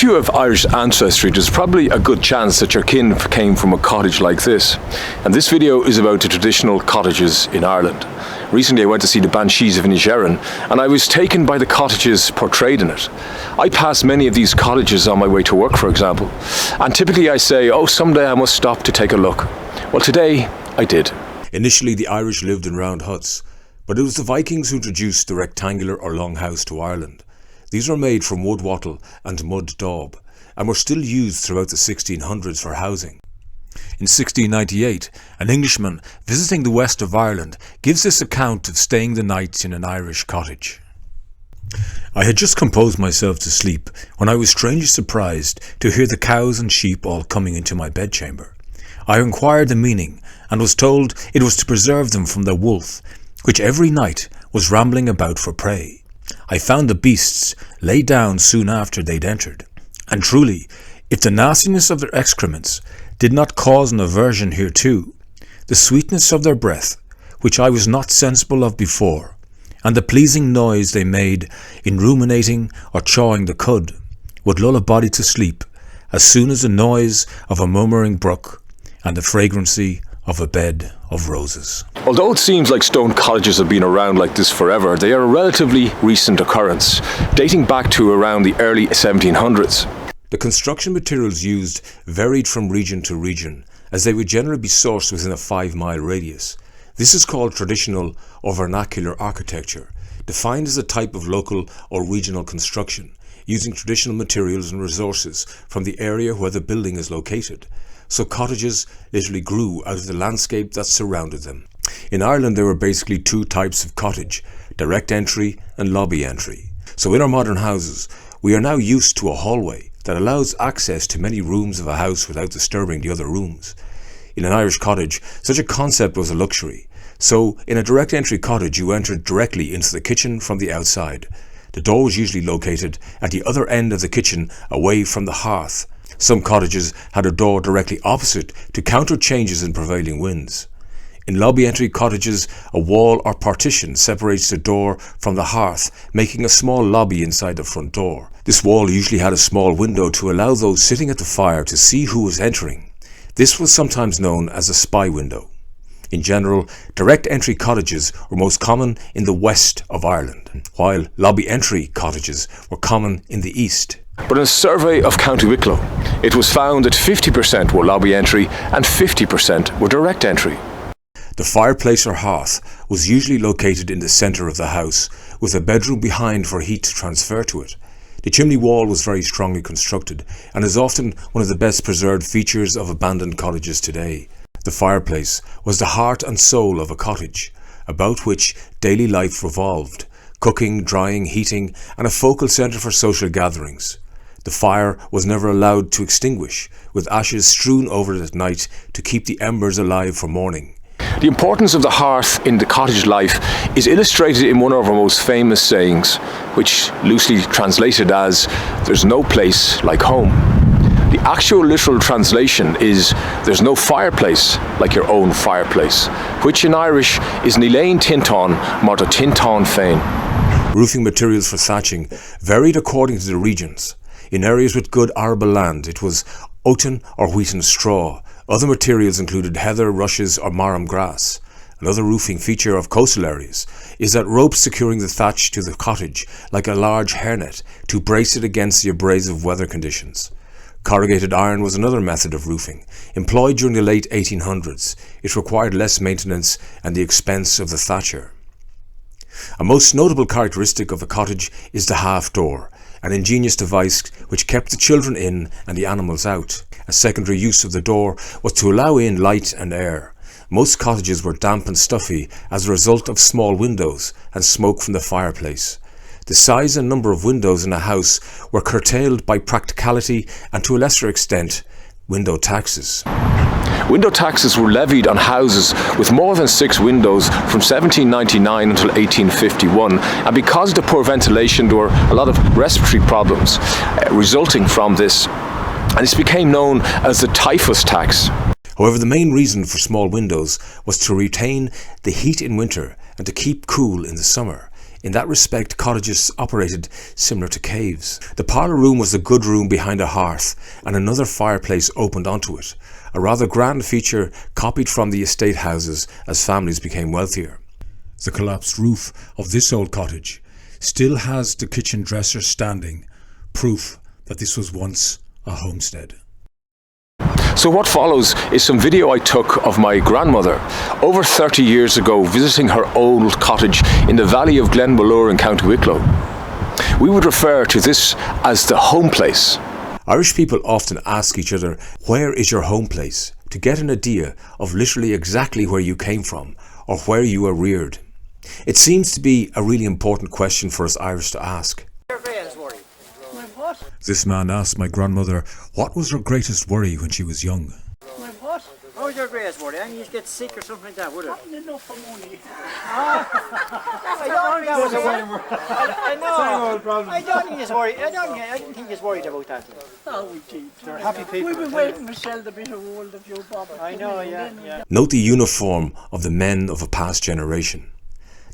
you have Irish ancestry, there's probably a good chance that your kin came from a cottage like this. And this video is about the traditional cottages in Ireland. Recently I went to see the Banshees of Inisherin and I was taken by the cottages portrayed in it. I pass many of these cottages on my way to work, for example, and typically I say, oh, someday I must stop to take a look. Well, today I did. Initially the Irish lived in round huts, but it was the Vikings who introduced the rectangular or long house to Ireland. These were made from wood wattle and mud daub and were still used throughout the 1600s for housing. In 1698, an Englishman visiting the west of Ireland gives this account of staying the night in an Irish cottage. I had just composed myself to sleep when I was strangely surprised to hear the cows and sheep all coming into my bedchamber. I inquired the meaning and was told it was to preserve them from the wolf, which every night was rambling about for prey. I found the beasts lay down soon after they'd entered, and truly, if the nastiness of their excrements did not cause an aversion hereto, the sweetness of their breath, which I was not sensible of before, and the pleasing noise they made in ruminating or chawing the cud, would lull a body to sleep as soon as the noise of a murmuring brook and the fragrancy of a bed of roses. Although it seems like stone cottages have been around like this forever, they are a relatively recent occurrence, dating back to around the early 1700s. The construction materials used varied from region to region, as they would generally be sourced within a 5-mile radius. This is called traditional or vernacular architecture, defined as a type of local or regional construction, using traditional materials and resources from the area where the building is located. So cottages literally grew out of the landscape that surrounded them. In Ireland there were basically two types of cottage, direct entry and lobby entry. So in our modern houses we are now used to a hallway that allows access to many rooms of a house without disturbing the other rooms. In an Irish cottage, such a concept was a luxury. So in a direct entry cottage you entered directly into the kitchen from the outside. The door was usually located at the other end of the kitchen, away from the hearth. Some cottages had a door directly opposite to counter changes in prevailing winds. In lobby entry cottages, a wall or partition separates the door from the hearth, making a small lobby inside the front door. This wall usually had a small window to allow those sitting at the fire to see who was entering. This was sometimes known as a spy window. In general, direct entry cottages were most common in the west of Ireland, while lobby entry cottages were common in the east. But in a survey of County Wicklow, it was found that 50% were lobby entry and 50% were direct entry. The fireplace or hearth was usually located in the centre of the house, with a bedroom behind for heat to transfer to it. The chimney wall was very strongly constructed and is often one of the best preserved features of abandoned cottages today. The fireplace was the heart and soul of a cottage, about which daily life revolved, cooking, drying, heating, and a focal centre for social gatherings. The fire was never allowed to extinguish, with ashes strewn over it at night to keep the embers alive for morning. The importance of the hearth in the cottage life is illustrated in one of our most famous sayings, which loosely translated as, "There's no place like home." The actual literal translation is, "There's no fireplace like your own fireplace," which in Irish is Níl Tintáin mar do Tintáin féin. Roofing materials for thatching varied according to the regions. In areas with good arable land, it was oaten or wheaten straw. Other materials included heather, rushes, or marram grass. Another roofing feature of coastal areas is that ropes securing the thatch to the cottage like a large hairnet to brace it against the abrasive weather conditions. Corrugated iron was another method of roofing, employed during the late 1800s. It required less maintenance and the expense of the thatcher. A most notable characteristic of a cottage is the half door, an ingenious device which kept the children in and the animals out. A secondary use of the door was to allow in light and air. Most cottages were damp and stuffy as a result of small windows and smoke from the fireplace. The size and number of windows in a house were curtailed by practicality and, to a lesser extent, window taxes. Window taxes were levied on houses with more than 6 windows from 1799 until 1851, and because of the poor ventilation there were a lot of respiratory problems resulting from this, and this became known as the typhus tax. However, the main reason for small windows was to retain the heat in winter and to keep cool in the summer. In that respect, cottages operated similar to caves. The parlour room was the good room behind a hearth, and another fireplace opened onto it, a rather grand feature copied from the estate houses as families became wealthier. The collapsed roof of this old cottage still has the kitchen dresser standing, proof that this was once a homestead. So what follows is some video I took of my grandmother over 30 years ago visiting her old cottage in the valley of Glenmalure in County Wicklow. We would refer to this as the home place. Irish people often ask each other, where is your home place? To get an idea of literally exactly where you came from or where you were reared. It seems to be a really important question for us Irish to ask. This man asked my grandmother what was her greatest worry when she was young. My what? How was your greatest worry? I mean, you'd get sick or something like that, would it? Not enough for money. I don't think that was a worry. I know. I don't think he's worried. I didn't think he's worried about that. No, we keep. They're happy people. We've been waiting to sell the bit of wool of your Bob. I know, yeah. Note the uniform of the men of a past generation.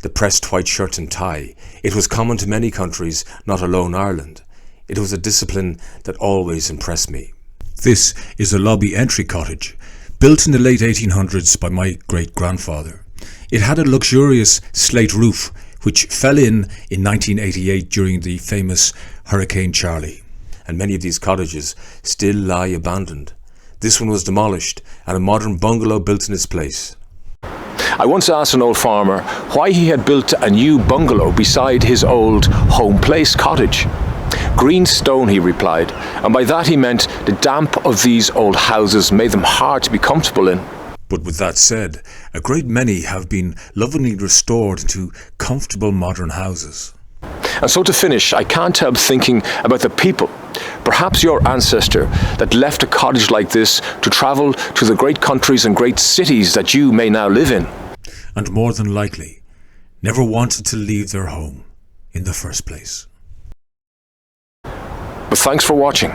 The pressed white shirt and tie. It was common to many countries, not alone Ireland. It was a discipline that always impressed me. This is a lobby entry cottage, built in the late 1800s by my great-grandfather. It had a luxurious slate roof, which fell in 1988 during the famous Hurricane Charlie. And many of these cottages still lie abandoned. This one was demolished and a modern bungalow built in its place. I once asked an old farmer why he had built a new bungalow beside his old home place cottage. Green stone, he replied, and by that he meant the damp of these old houses made them hard to be comfortable in. But with that said, a great many have been lovingly restored into comfortable modern houses. And so to finish, I can't help thinking about the people, perhaps your ancestor, that left a cottage like this to travel to the great countries and great cities that you may now live in. And more than likely, never wanted to leave their home in the first place. But thanks for watching.